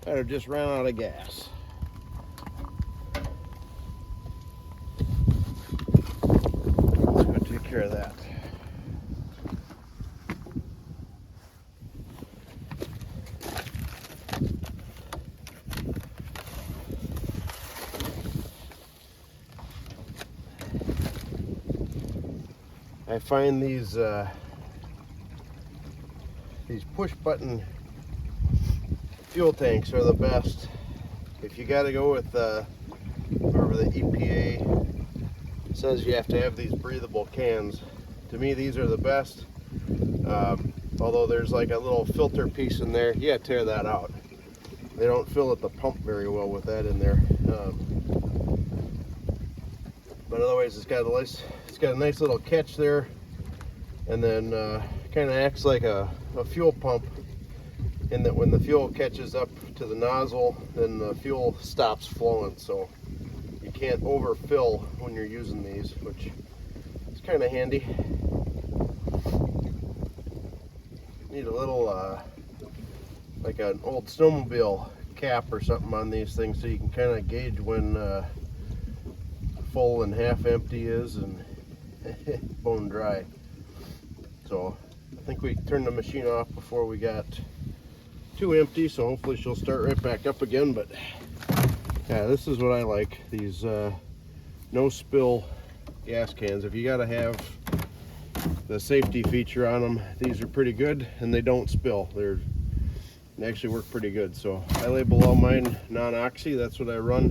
Might have just ran out of gas. Let's go take care of that. I find these push button fuel tanks are the best. If you got to go with wherever the EPA says you have to have these breathable cans, to me these are the best. Although there's like a little filter piece in there, you gotta tear that out. They don't fill at the pump very well with that in there. But otherwise, it's got a nice little catch there, and then kind of acts like a fuel pump. In that when the fuel catches up to the nozzle, then the fuel stops flowing. So you can't overfill when you're using these, which is kind of handy. Need a little like an old snowmobile cap or something on these things, so you can kind of gauge when full and half empty is and bone dry. So I think we turned the machine off before we got too empty, so hopefully she'll start right back up again. But yeah, this is what I like, these no spill gas cans. If you got to have the safety feature on them, these are pretty good, and they don't spill. They actually work pretty good. So I label all mine Non-Oxy. That's what I run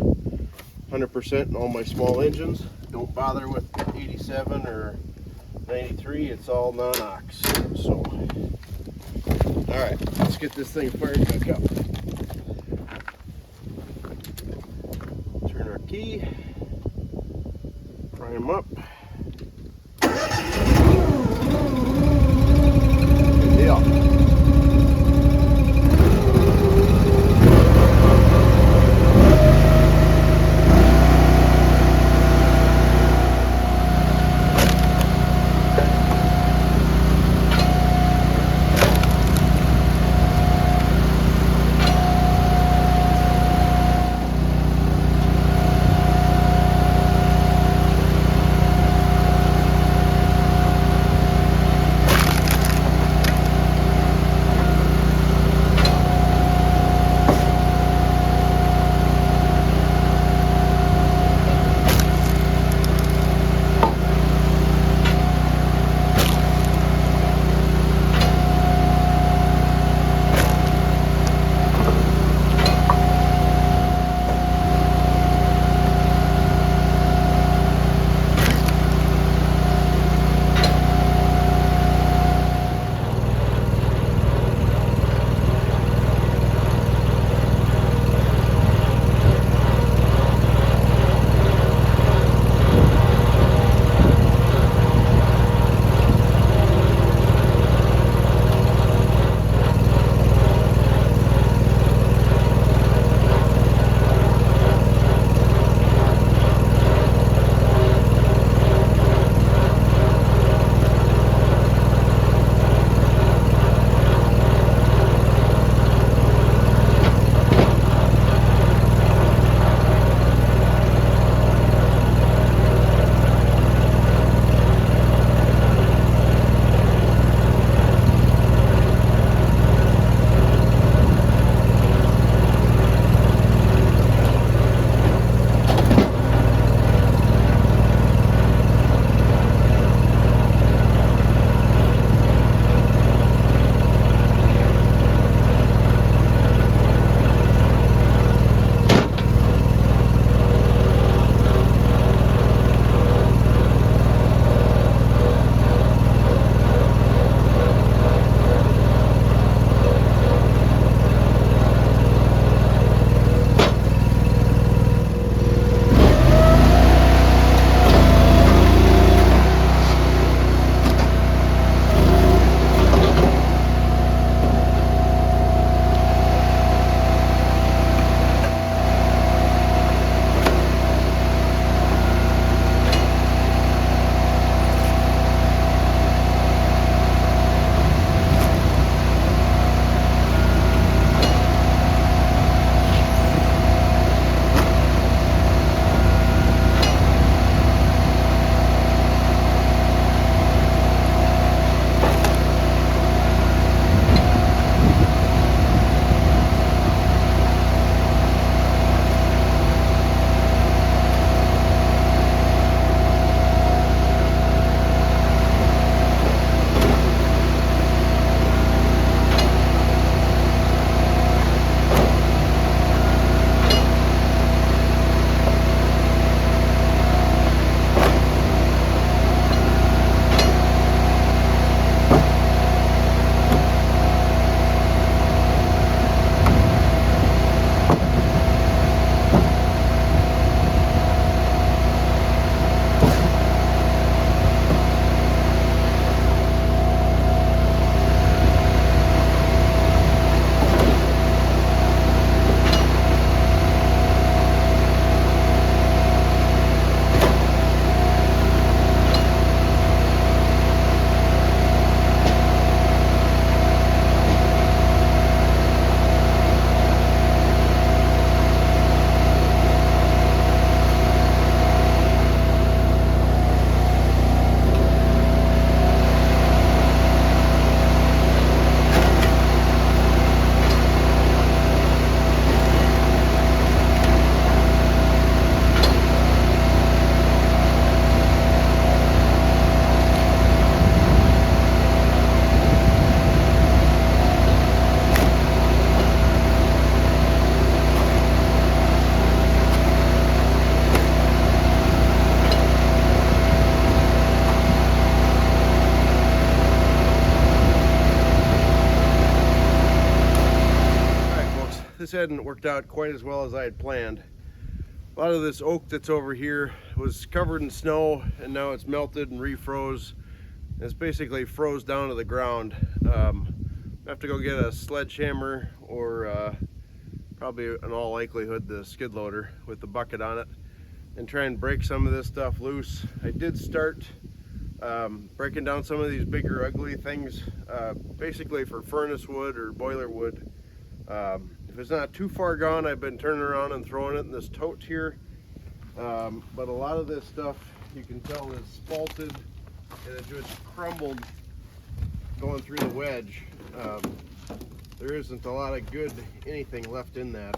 100% in all my small engines. Don't bother with 87 or 93, it's all Non-Ox. So all right, let's get this thing fired back up. Turn our key, prime up. Good deal. this hadn't worked out quite as well as I had planned. A lot of this oak that's over here was covered in snow, and now it's melted and refroze. It's basically froze down to the ground. I have to go get a sledgehammer or probably in all likelihood the skid loader with the bucket on it and try and break some of this stuff loose. I did start breaking down some of these bigger ugly things, basically for furnace wood or boiler wood. If it's not too far gone, I've been turning around and throwing it in this tote here. But a lot of this stuff you can tell is spalted and it just crumbled going through the wedge. There isn't a lot of good anything left in that.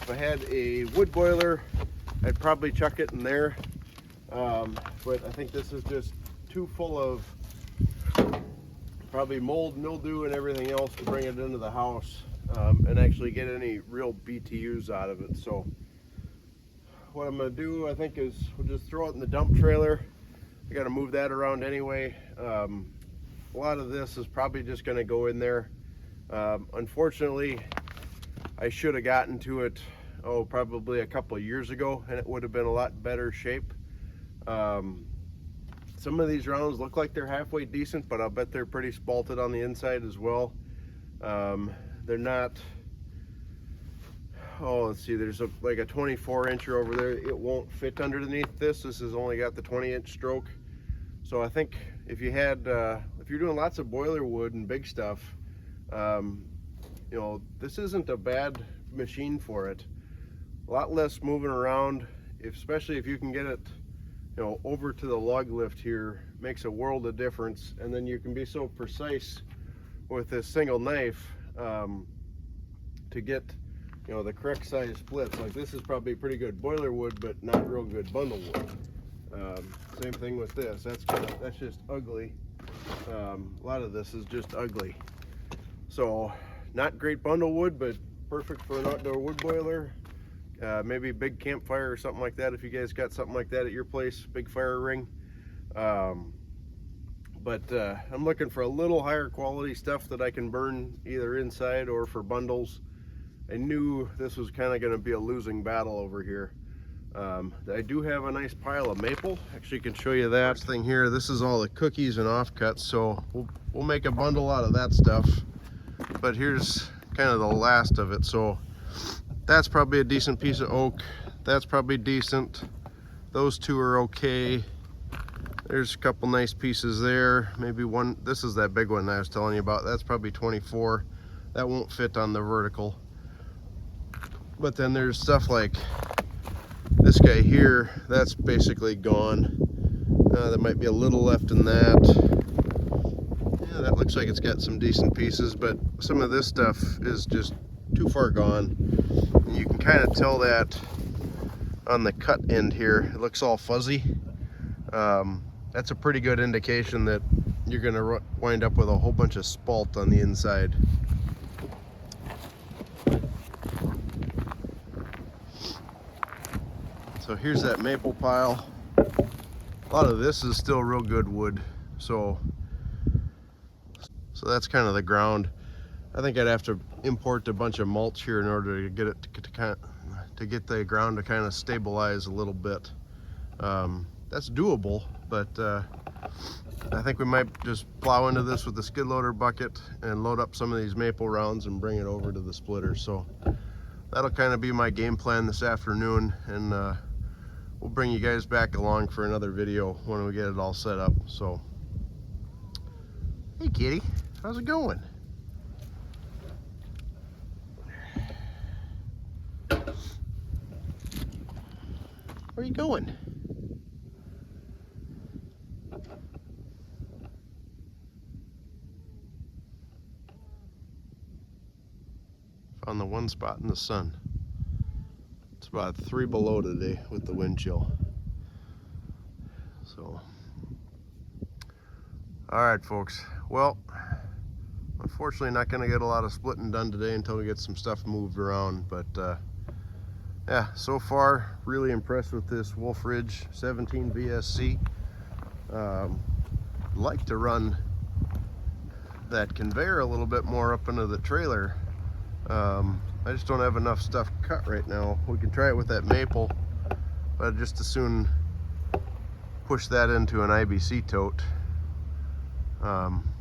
If I had a wood boiler, I'd probably chuck it in there. But I think this is just too full of probably mold, mildew, and everything else to bring it into the house and actually get any real BTUs out of it. So what I'm going to do, I think, is we'll just throw it in the dump trailer. I got to move that around anyway. A lot of this is probably just going to go in there. Unfortunately, I should have gotten to it, probably a couple of years ago, and it would have been a lot better shape. Some of these rounds look like they're halfway decent, but I'll bet they're pretty spalted on the inside as well. They're not, let's see, there's like a 24-incher over there. It won't fit underneath this. This has only got the 20-inch stroke. So I think if you had, if you're doing lots of boiler wood and big stuff, you know, this isn't a bad machine for it. A lot less moving around, especially if you can get it, you know, over to the lug lift here, makes a world of difference. And then you can be so precise with this single knife to get, you know, the correct size splits. Like this is probably pretty good boiler wood, but not real good bundle wood. Same thing with this. That's just ugly. A lot of this is just ugly. So not great bundle wood, but perfect for an outdoor wood boiler. Maybe a big campfire or something like that if you guys got something like that at your place, big fire ring. But I'm looking for a little higher quality stuff that I can burn either inside or for bundles. I knew this was kind of going to be a losing battle over here. I do have a nice pile of maple. Actually, can show you that thing here. This is all the cookies and offcuts, so we'll make a bundle out of that stuff. But here's kind of the last of it. So that's probably a decent piece of oak. That's probably decent. Those two are okay. There's a couple nice pieces there. Maybe one. This is that big one I was telling you about. That's probably 24. That won't fit on the vertical. But then there's stuff like this guy here. That's basically gone. There might be a little left in that. Yeah, that looks like it's got some decent pieces, but some of this stuff is just too far gone. And you can kind of tell that on the cut end here. It looks all fuzzy. That's a pretty good indication that you're going to wind up with a whole bunch of spalt on the inside. So here's that maple pile. A lot of this is still real good wood. So that's kind of the ground. I think I'd have to import a bunch of mulch here in order to get it to get the ground to kind of stabilize a little bit. That's doable, but I think we might just plow into this with the skid loader bucket and load up some of these maple rounds and bring it over to the splitter. So that'll kind of be my game plan this afternoon, and we'll bring you guys back along for another video when we get it all set up. So, hey kitty, how's it going? Where are you going? Found the one spot in the sun. It's about 3 below today with the wind chill. So, all right, folks. Well, unfortunately, not going to get a lot of splitting done today until we get some stuff moved around. But yeah, so far, really impressed with this Wolfe Ridge 17 VSC. Like to run that conveyor a little bit more up into the trailer. I just don't have enough stuff cut right now. We can try it with that maple, but I'd just as soon push that into an IBC tote.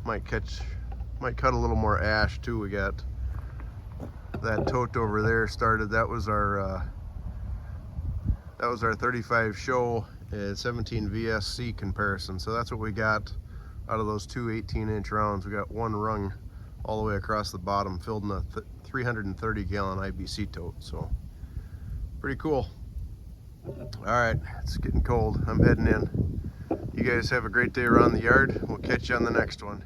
Might cut a little more ash too. We got that tote over there started. That was our 35 show 17 VSC comparison. So that's what we got out of those two 18-inch rounds. We got one rung all the way across the bottom, filled in a 330 gallon IBC tote. So pretty cool. All right, it's getting cold. I'm heading in. You guys have a great day around the yard. We'll catch you on the next one.